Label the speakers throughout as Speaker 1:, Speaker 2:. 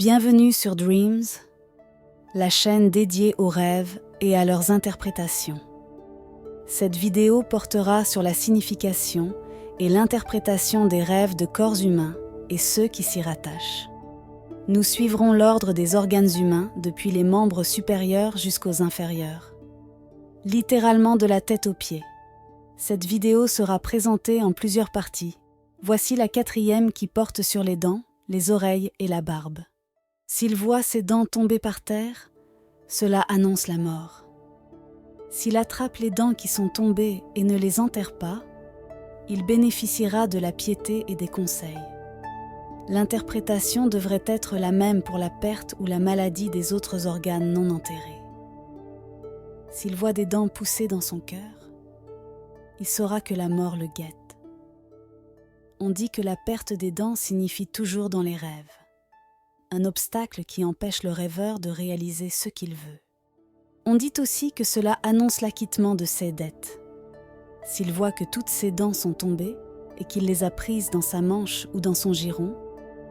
Speaker 1: Bienvenue sur Dreams, la chaîne dédiée aux rêves et à leurs interprétations. Cette vidéo portera sur la signification et l'interprétation des rêves de corps humains et ceux qui s'y rattachent. Nous suivrons l'ordre des organes humains depuis les membres supérieurs jusqu'aux inférieurs. Littéralement de la tête aux pieds. Cette vidéo sera présentée en plusieurs parties. Voici la 4e qui porte sur les dents, les oreilles et la barbe. S'il voit ses dents tomber par terre, cela annonce la mort. S'il attrape les dents qui sont tombées et ne les enterre pas, il bénéficiera de la piété et des conseils. L'interprétation devrait être la même pour la perte ou la maladie des autres organes non enterrés. S'il voit des dents pousser dans son cœur, il saura que la mort le guette. On dit que la perte des dents signifie toujours dans les rêves. Un obstacle qui empêche le rêveur de réaliser ce qu'il veut. On dit aussi que cela annonce l'acquittement de ses dettes. S'il voit que toutes ses dents sont tombées et qu'il les a prises dans sa manche ou dans son giron,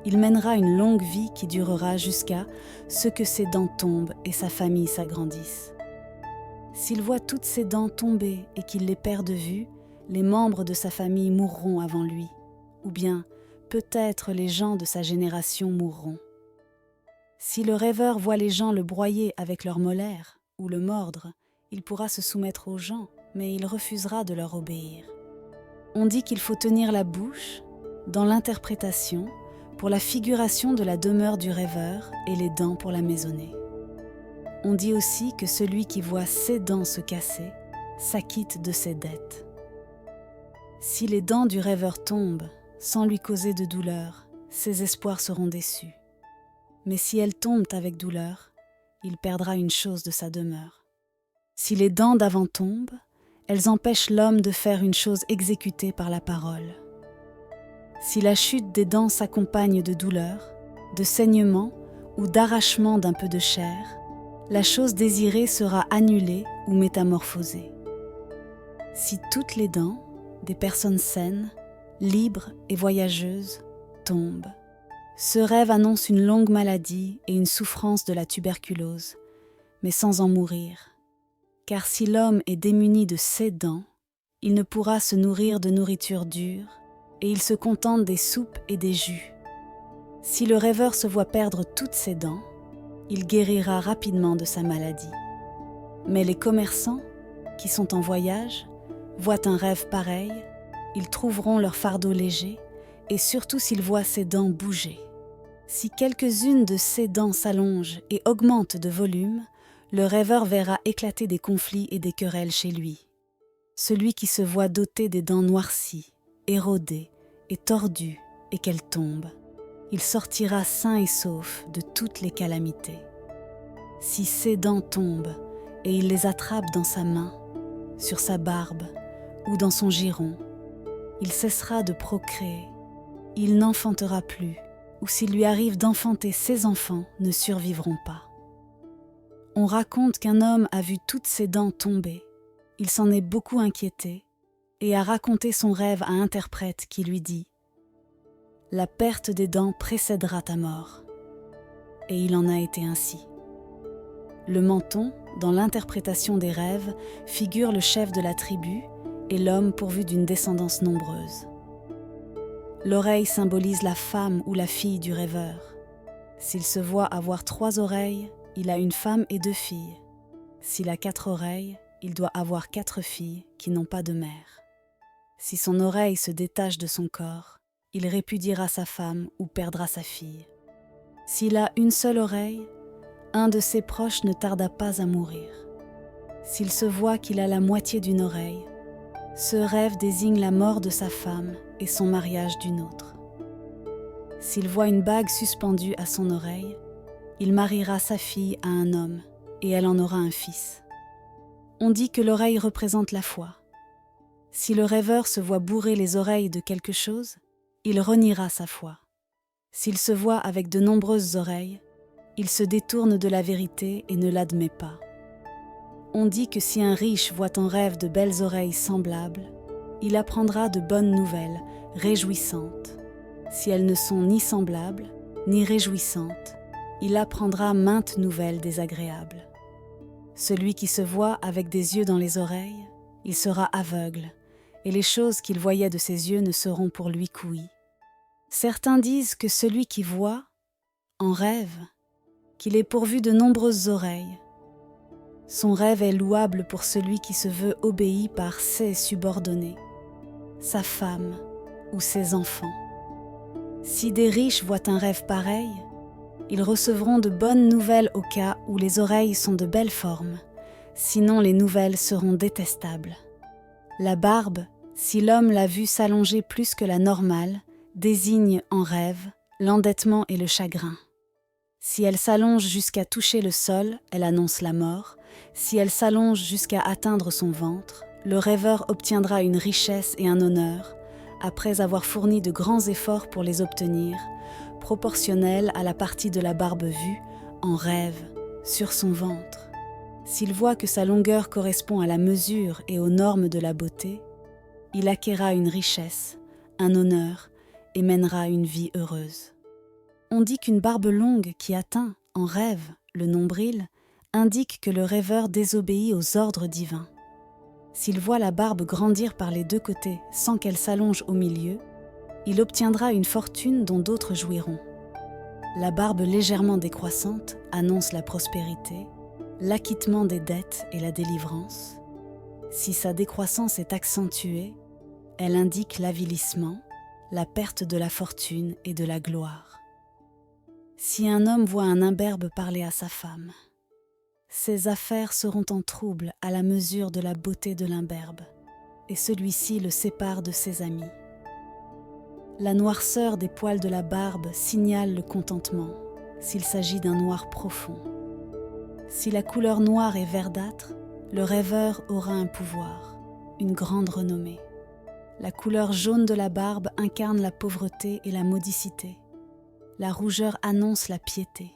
Speaker 1: il mènera une longue vie qui durera jusqu'à ce que ses dents tombent et sa famille s'agrandisse. S'il voit toutes ses dents tomber et qu'il les perd de vue, les membres de sa famille mourront avant lui, ou bien peut-être les gens de sa génération mourront. Si le rêveur voit les gens le broyer avec leurs molaires ou le mordre, il pourra se soumettre aux gens, mais il refusera de leur obéir. On dit qu'il faut tenir la bouche, dans l'interprétation, pour la figuration de la demeure du rêveur et les dents pour la maisonnée. On dit aussi que celui qui voit ses dents se casser s'acquitte de ses dettes. Si les dents du rêveur tombent sans lui causer de douleur, ses espoirs seront déçus. Mais si elles tombent avec douleur, il perdra une chose de sa demeure. Si les dents d'avant tombent, elles empêchent l'homme de faire une chose exécutée par la parole. Si la chute des dents s'accompagne de douleur, de saignement ou d'arrachement d'un peu de chair, la chose désirée sera annulée ou métamorphosée. Si toutes les dents, des personnes saines, libres et voyageuses, tombent, ce rêve annonce une longue maladie et une souffrance de la tuberculose, mais sans en mourir. Car si l'homme est démuni de ses dents, il ne pourra se nourrir de nourriture dure et il se contente des soupes et des jus. Si le rêveur se voit perdre toutes ses dents, il guérira rapidement de sa maladie. Mais les commerçants, qui sont en voyage, voient un rêve pareil, ils trouveront leur fardeau léger et surtout s'ils voient ses dents bouger. Si quelques-unes de ses dents s'allongent et augmentent de volume, le rêveur verra éclater des conflits et des querelles chez lui. Celui qui se voit doté des dents noircies, érodées et tordues et qu'elles tombent, il sortira sain et sauf de toutes les calamités. Si ses dents tombent et il les attrape dans sa main, sur sa barbe ou dans son giron, il cessera de procréer, il n'enfantera plus, ou s'il lui arrive d'enfanter, ses enfants ne survivront pas. On raconte qu'un homme a vu toutes ses dents tomber, il s'en est beaucoup inquiété et a raconté son rêve à un interprète qui lui dit « La perte des dents précédera ta mort ». Et il en a été ainsi. Le menton, dans l'interprétation des rêves, figure le chef de la tribu et l'homme pourvu d'une descendance nombreuse. L'oreille symbolise la femme ou la fille du rêveur. S'il se voit avoir 3 oreilles, il a une femme et 2 filles. S'il a 4 oreilles, il doit avoir 4 filles qui n'ont pas de mère. Si son oreille se détache de son corps, il répudiera sa femme ou perdra sa fille. S'il a une seule oreille, un de ses proches ne tarda pas à mourir. S'il se voit qu'il a la moitié d'une oreille, ce rêve désigne la mort de sa femme et son mariage d'une autre. S'il voit une bague suspendue à son oreille, il mariera sa fille à un homme et elle en aura un fils. On dit que l'oreille représente la foi. Si le rêveur se voit bourrer les oreilles de quelque chose, il reniera sa foi. S'il se voit avec de nombreuses oreilles, il se détourne de la vérité et ne l'admet pas. On dit que si un riche voit en rêve de belles oreilles semblables, il apprendra de bonnes nouvelles, réjouissantes. Si elles ne sont ni semblables, ni réjouissantes, il apprendra maintes nouvelles désagréables. Celui qui se voit avec des yeux dans les oreilles, il sera aveugle, et les choses qu'il voyait de ses yeux ne seront pour lui qu'ouïes. Certains disent que celui qui voit, en rêve, qu'il est pourvu de nombreuses oreilles. Son rêve est louable pour celui qui se veut obéi par ses subordonnés, sa femme ou ses enfants. Si des riches voient un rêve pareil, ils recevront de bonnes nouvelles au cas où les oreilles sont de belle forme, sinon les nouvelles seront détestables. La barbe, si l'homme l'a vue s'allonger plus que la normale, désigne en rêve l'endettement et le chagrin. Si elle s'allonge jusqu'à toucher le sol, elle annonce la mort. Si elle s'allonge jusqu'à atteindre son ventre, le rêveur obtiendra une richesse et un honneur, après avoir fourni de grands efforts pour les obtenir, proportionnels à la partie de la barbe vue, en rêve, sur son ventre. S'il voit que sa longueur correspond à la mesure et aux normes de la beauté, il acquérera une richesse, un honneur et mènera une vie heureuse. On dit qu'une barbe longue qui atteint, en rêve, le nombril, indique que le rêveur désobéit aux ordres divins. S'il voit la barbe grandir par les deux côtés sans qu'elle s'allonge au milieu, il obtiendra une fortune dont d'autres jouiront. La barbe légèrement décroissante annonce la prospérité, l'acquittement des dettes et la délivrance. Si sa décroissance est accentuée, elle indique l'avilissement, la perte de la fortune et de la gloire. Si un homme voit un imberbe parler à sa femme, ses affaires seront en trouble à la mesure de la beauté de l'imberbe, et celui-ci le sépare de ses amis. La noirceur des poils de la barbe signale le contentement, s'il s'agit d'un noir profond. Si la couleur noire est verdâtre, le rêveur aura un pouvoir, une grande renommée. La couleur jaune de la barbe incarne la pauvreté et la maudicité. La rougeur annonce la piété.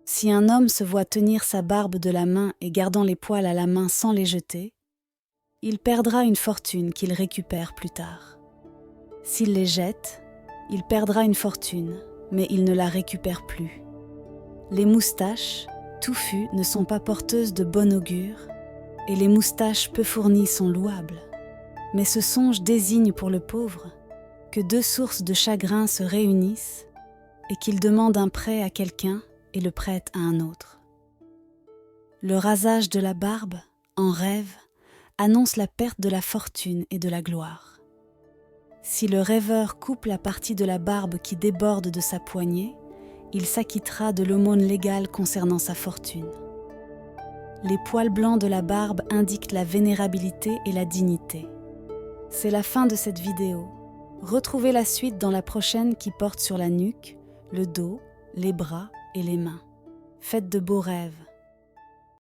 Speaker 1: Si un homme se voit tenir sa barbe de la main et gardant les poils à la main sans les jeter, il perdra une fortune qu'il récupère plus tard. S'il les jette, il perdra une fortune, mais il ne la récupère plus. Les moustaches, touffues, ne sont pas porteuses de bon augure, et les moustaches peu fournies sont louables. Mais ce songe désigne pour le pauvre que deux sources de chagrin se réunissent et qu'il demande un prêt à quelqu'un et le prête à un autre. Le rasage de la barbe, en rêve, annonce la perte de la fortune et de la gloire. Si le rêveur coupe la partie de la barbe qui déborde de sa poignée, il s'acquittera de l'aumône légale concernant sa fortune. Les poils blancs de la barbe indiquent la vénérabilité et la dignité. C'est la fin de cette vidéo. Retrouvez la suite dans la prochaine qui porte sur la nuque, le dos, les bras et les mains. Faites de beaux rêves.